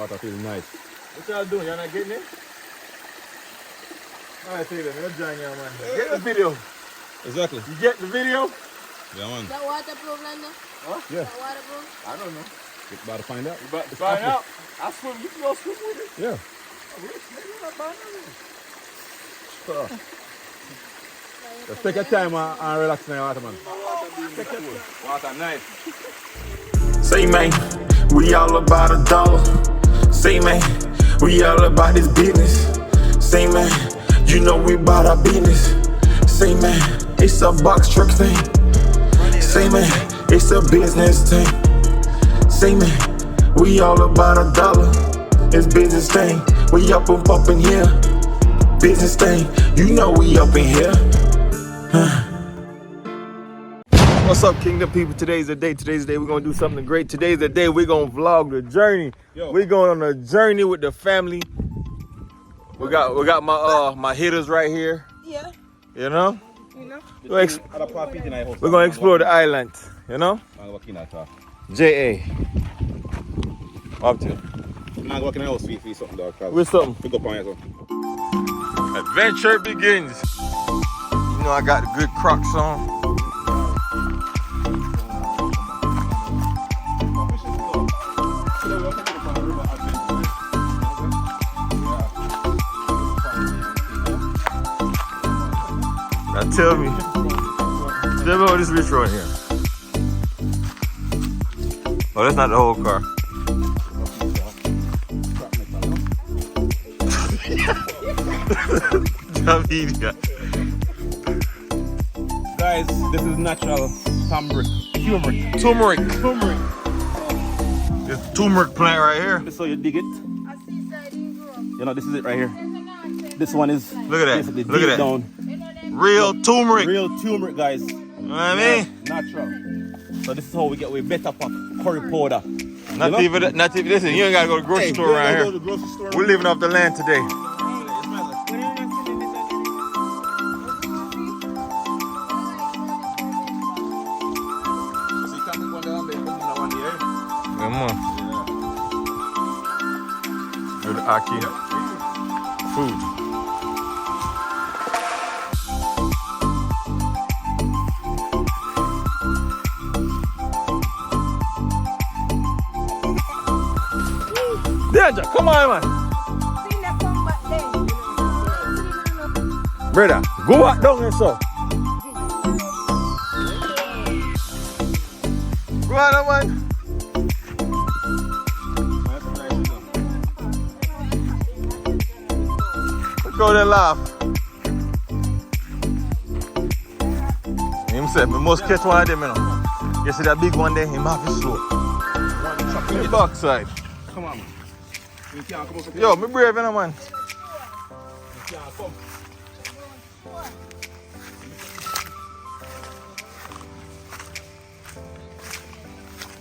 Water feels nice. What y'all doing? Y'all not getting it? Alright, see them. You're joining your man. Get the video. Exactly. You get the video? Yeah, man. Is that waterproof, Lando? Huh? Yeah. Is that waterproof? I don't know. You about to find out. You about to find out. I swim. You can go swim with it. Yeah. Oh, rich, nigga, you're not buying nothing. Just take your time and relax in the water, man. Water nice. Say man, we all about $1. Say man, we all about this business. Say man, you know we about our business. Say man, it's a box truck thing. Say man, it's a business thing. Say man, we all about $1. It's business thing. We up in here. Business thing, you know we up in here. What's up, Kingdom people? Today's the day. We're gonna do something great. Today's the day we're gonna vlog the journey. Yo. We're going on a journey with the family. We got my hitters right here. Yeah. You know? We're We're gonna explore the island. You know? J.A. Up to you. I'm working in the house for something, dog. With something. Pick up on yourself. Adventure begins. You know I got the good Crocs on. Now tell me what this rich right here. Oh, that's not the whole car. Jamaica. Guys, this is natural turmeric. Turmeric. This turmeric plant right here. So you dig it. I see sardine grow. You know, this is it right here. This one is Look at that. basically Look at deep that. down. Real turmeric. Real turmeric, guys. You know what I mean? Natural. So this is how we get way better pack curry powder. Not even, listen, you ain't gotta go to the grocery store around here. We're living off the land today. Come on. With the Aki. Food. Danger, come on, man. Brother, go back down there, so. Go on, man. Look how they laugh. Him said, we must catch one of them, you know. You see that big one there, him have it slow. The backside. Come on, man. You can't come up. Yo, me brave, you know, man. You can't come.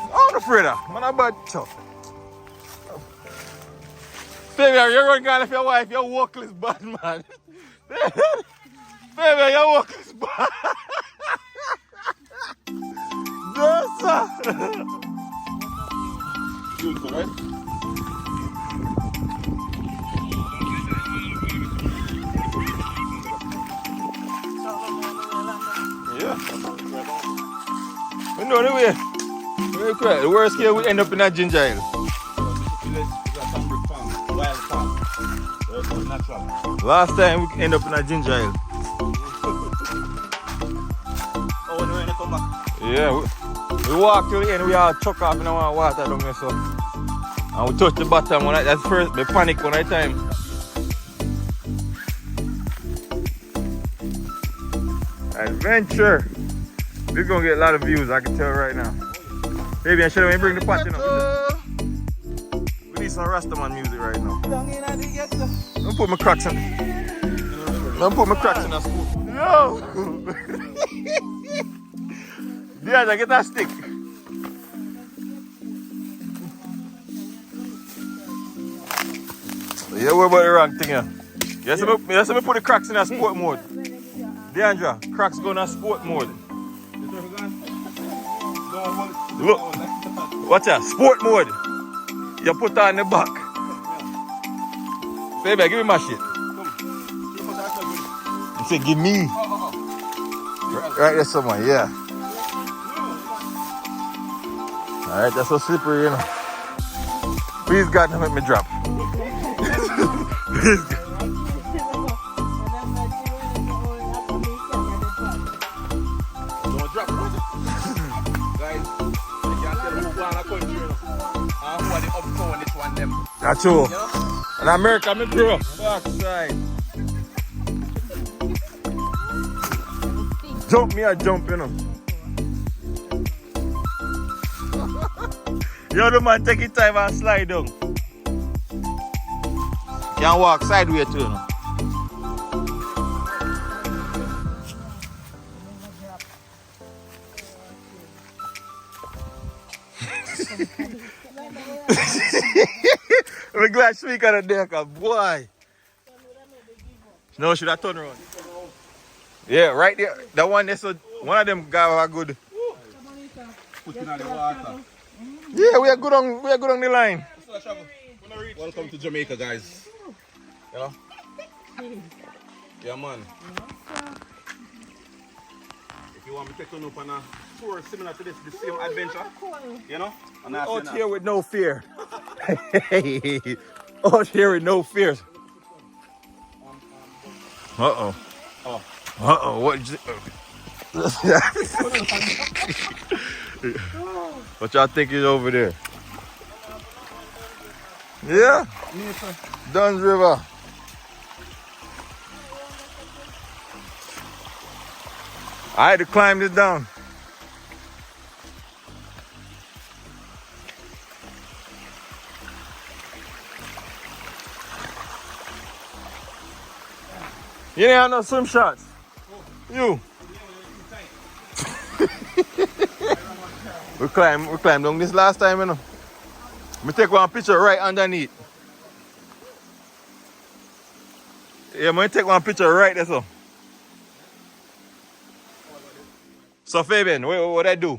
I'm not afraid of. Man, I'm bad tough. Baby, you're going to if your wife, your workless bad, man. Baby, your workless bad. No, sir. Beautiful, right? Yeah. We know the way. Very quick. The worst case, we end up in that ginger ale. Last time, we end up in that ginger ale. Oh, when we come back. Yeah, we walk till the end, we all chuck off in our water down there, so. And we touch the bottom one. That's first, we panic one at a time. Adventure. We're gonna get a lot of views, I can tell right now. Baby, I should have bring the pot in up. We need some Rastaman music right now. Don't put my cracks in. Don't put my cracks in that school. No! Yeah, get that stick. Yeah, what about the wrong thing here? Yes, let me put the cracks in that sport mode. Deandra, cracks go in that sport mode. Look, watch that, sport mode. You put that in the back. Baby, give me my shit. You say give me. Right there somewhere, yeah. Alright, that's so slippery, you know. Please God, don't make me drop. Please God. Don't drop. Guys, you can't tell who won a country, you know. And who are the uptown, this one them. That's true. You know? In America, me grew up. Backside. Jump me, I jump, you know. Yo, the man take his time and slide down. Can't walk sideways too, you know. I'm glad speak on the deck, boy. No, should I turn around? Yeah, right there. That one that's one of them guys are good. Put in the water. Yeah, we are good on the line. Welcome to Jamaica, guys. You know? Yeah, man. If you want me to take you up on a tour similar to this, the same adventure, you know? Out here with no fear. Out here with no fear. Uh-oh. Oh. Uh-oh, what is it? What y'all think is over there? Yeah? Duns River. I had to climb this down. You ain't have no swim shots. You. we climbed down this last time, you know. Me take one picture right underneath. Yeah, me take one picture right there, so. So Fabian, what I do?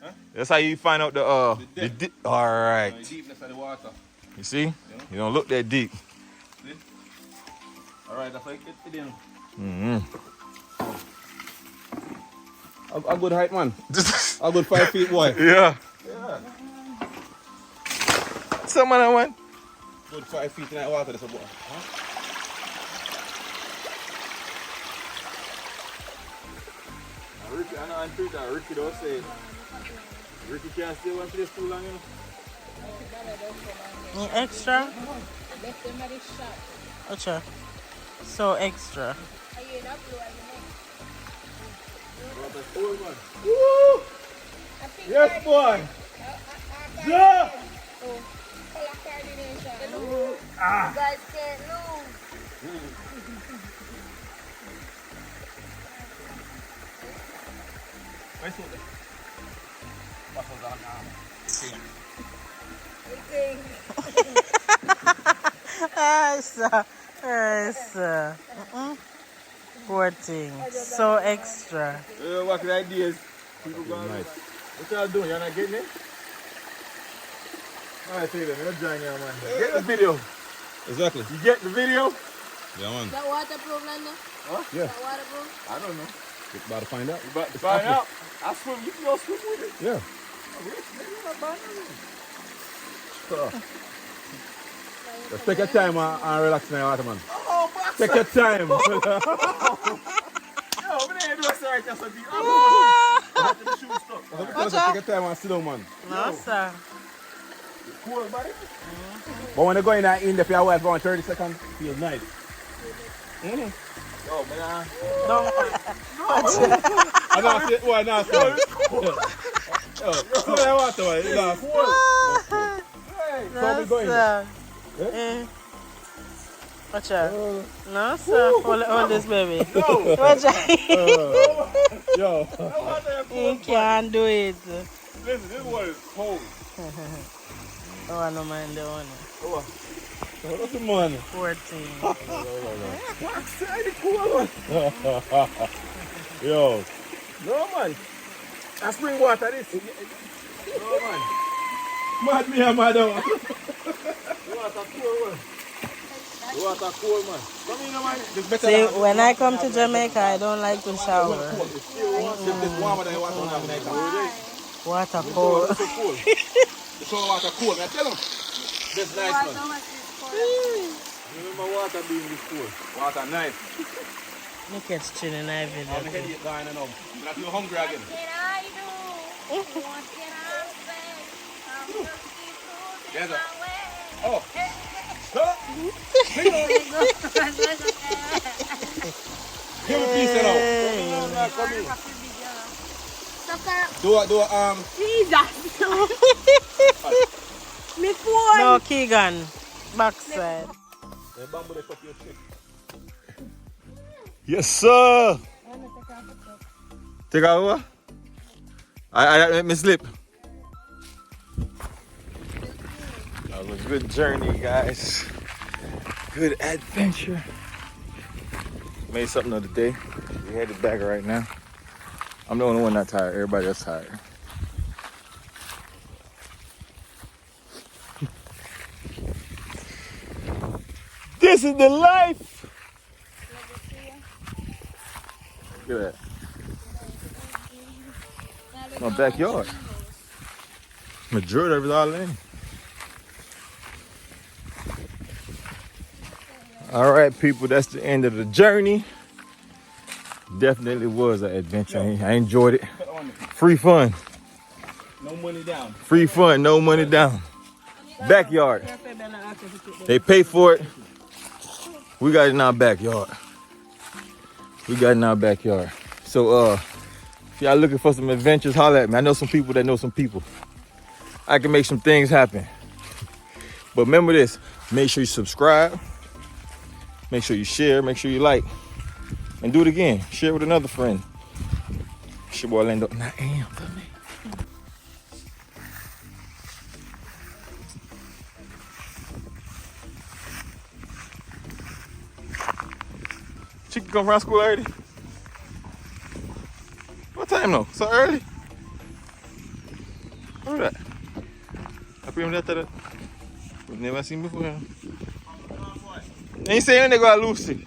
Huh? That's how you find out the depth. All right. The deepness of the water. You see? Yeah. You don't look that deep. See? All right, that's how you get it in. A good height, man. A good 5 feet wide. Yeah. Yeah. Someone I want. Good 5 feet in that water, that's a boy. Huh? Ricky, I know I'm pretty that Ricky don't say Ricky can't stay one place too long, you know. Extra? Acha. So extra. Woo! Yes, boy! Yeah! You guys can't lose. Where's it? Muscles on now. Yes. Poor thing. So extra. What the ideas? People going nice. What y'all doing? Y'all not getting it? Alright, Fabian, let's join you, man. Get the video. Exactly. You get the video? Yeah, man. Is that waterproof, Lando? Huh? Yeah. Is that waterproof? I don't know. You're about to find out. You about to find out. I swim. You can go swim with it. Yeah. Just take your time and relax now, water, man. Oh, box. Take your time. Yo, we didn't do this right. That's a deep. Take your time and sit down, man. No, sir. Cool, buddy. But when you go in there, if your wife go on 30 seconds, feels nice. Yo, man. Don't. I know, say, why not? Yo, so that water, man. You know, so we go in there. Watch out. No, sir. Hold this baby. No. Watch out. Yo. You can't do it. Listen, this water is cold. Oh, I don't mind the one. What's the money? 14. Yo. No, man. That's spring water, this. No, man. Mad me and mad out. Water pure one. water cold, man. Come in, man. It's better See, than when I come to Jamaica, I don't like to shower. it's still warm. It's warmer than water on Jamaica. Water The cold. water so cold. The shower water cold. I tell them. That's nice, man. Remember water being this cold. Water nice. Look at Chin and I I'm headache going and I'm not too hungry again. What can I do? What can I say? I'm just keep Yes, moving sir. my way. Oh. Give me a piece of now. Come in. Me phone. No, Keegan. Backside. Yes, sir. Take out what? I let me slip. That was a good journey, guys. Good adventure. Made something of the day. We headed back right now. I'm the only one not tired. Everybody else tired. This is the life. Look at that. My backyard. Majority of it all in. All right, people, that's the end of the journey. Definitely was an adventure. I enjoyed it. Free fun. No money down. Free fun, no money down. Backyard. They pay for it. We got it in our backyard. We got it in our backyard. So if y'all looking for some adventures, holler at me. I know some people that know some people. I can make some things happen. But remember this, make sure you subscribe. Make sure you share, make sure you like. And do it again. Share with another friend. It's your boy Lando. And I am the man. Chicken come from school early? What time though? So early? Who's that? I remember that. We've never seen before. Ain't saying they got Lucy.